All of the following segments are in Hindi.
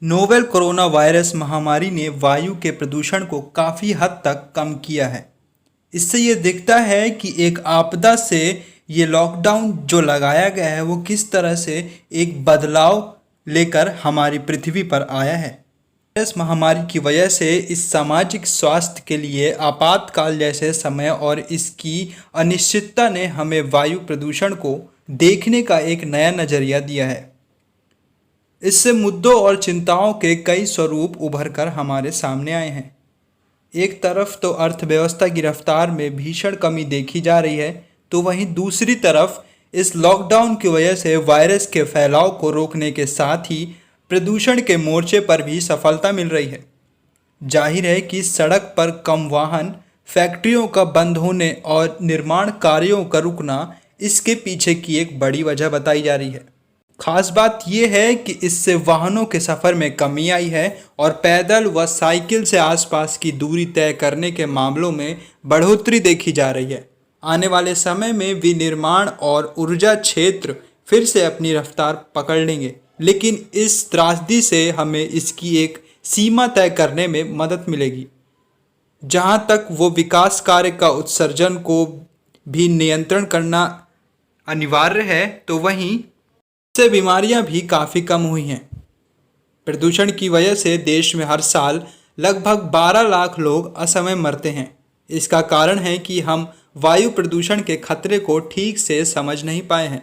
नोवेल कोरोना वायरस महामारी ने वायु के प्रदूषण को काफ़ी हद तक कम किया है। इससे ये दिखता है कि एक आपदा से ये लॉकडाउन जो लगाया गया है वो किस तरह से एक बदलाव लेकर हमारी पृथ्वी पर आया है। वायरस महामारी की वजह से इस सामाजिक स्वास्थ्य के लिए आपातकाल जैसे समय और इसकी अनिश्चितता ने हमें वायु प्रदूषण को देखने का एक नया नज़रिया दिया है। इससे मुद्दों और चिंताओं के कई स्वरूप उभर कर हमारे सामने आए हैं। एक तरफ तो अर्थव्यवस्था की रफ्तार में भीषण कमी देखी जा रही है, तो वहीं दूसरी तरफ इस लॉकडाउन की वजह से वायरस के फैलाव को रोकने के साथ ही प्रदूषण के मोर्चे पर भी सफलता मिल रही है। जाहिर है कि सड़क पर कम वाहन, फैक्ट्रियों का बंद होने और निर्माण कार्यों का रुकना इसके पीछे की एक बड़ी वजह बताई जा रही है। खास बात यह है कि इससे वाहनों के सफ़र में कमी आई है और पैदल व साइकिल से आसपास की दूरी तय करने के मामलों में बढ़ोतरी देखी जा रही है। आने वाले समय में विनिर्माण और ऊर्जा क्षेत्र फिर से अपनी रफ्तार पकड़ लेंगे, लेकिन इस त्रासदी से हमें इसकी एक सीमा तय करने में मदद मिलेगी। जहां तक वो विकास कार्य का उत्सर्जन को भी नियंत्रण करना अनिवार्य है, तो वहीं से बीमारियां भी काफ़ी कम हुई हैं। प्रदूषण की वजह से देश में हर साल लगभग 12 लाख लोग असमय मरते हैं। इसका कारण है कि हम वायु प्रदूषण के खतरे को ठीक से समझ नहीं पाए हैं।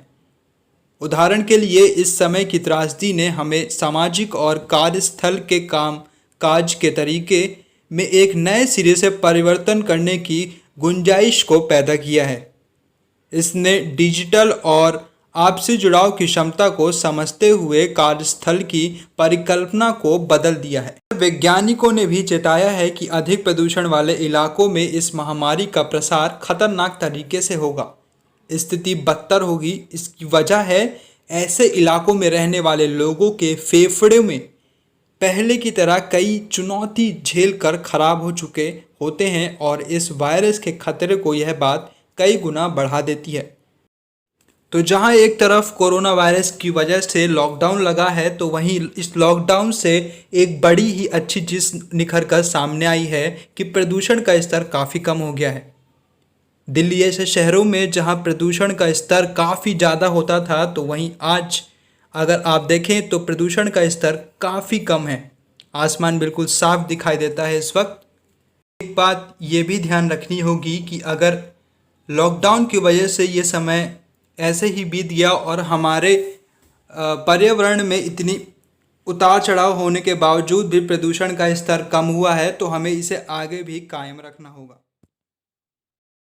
उदाहरण के लिए इस समय की त्रासदी ने हमें सामाजिक और कार्यस्थल के काम काज के तरीके में एक नए सिरे से परिवर्तन करने की गुंजाइश को पैदा किया है। इसने डिजिटल और आपसी जुड़ाव की क्षमता को समझते हुए कार्यस्थल की परिकल्पना को बदल दिया है। वैज्ञानिकों ने भी चेताया है कि अधिक प्रदूषण वाले इलाकों में इस महामारी का प्रसार खतरनाक तरीके से होगा। स्थिति बदतर होगी। इसकी वजह है ऐसे इलाकों में रहने वाले लोगों के फेफड़े में पहले की तरह कई चुनौती झेल कर खराब हो चुके होते हैं और इस वायरस के खतरे को यह बात कई गुना बढ़ा देती है। तो जहां एक तरफ कोरोना वायरस की वजह से लॉकडाउन लगा है, तो वहीं इस लॉकडाउन से एक बड़ी ही अच्छी चीज़ निखर कर सामने आई है कि प्रदूषण का स्तर काफ़ी कम हो गया है। दिल्ली जैसे शहरों में जहां प्रदूषण का स्तर काफ़ी ज़्यादा होता था, तो वहीं आज अगर आप देखें तो प्रदूषण का स्तर काफ़ी कम है। आसमान बिल्कुल साफ दिखाई देता है इस वक्त। एक बात ये भी ध्यान रखनी होगी कि अगर लॉकडाउन की वजह से ये समय ऐसे ही बीत गया और हमारे पर्यावरण में इतनी उतार चढ़ाव होने के बावजूद भी प्रदूषण का स्तर कम हुआ है, तो हमें इसे आगे भी कायम रखना होगा।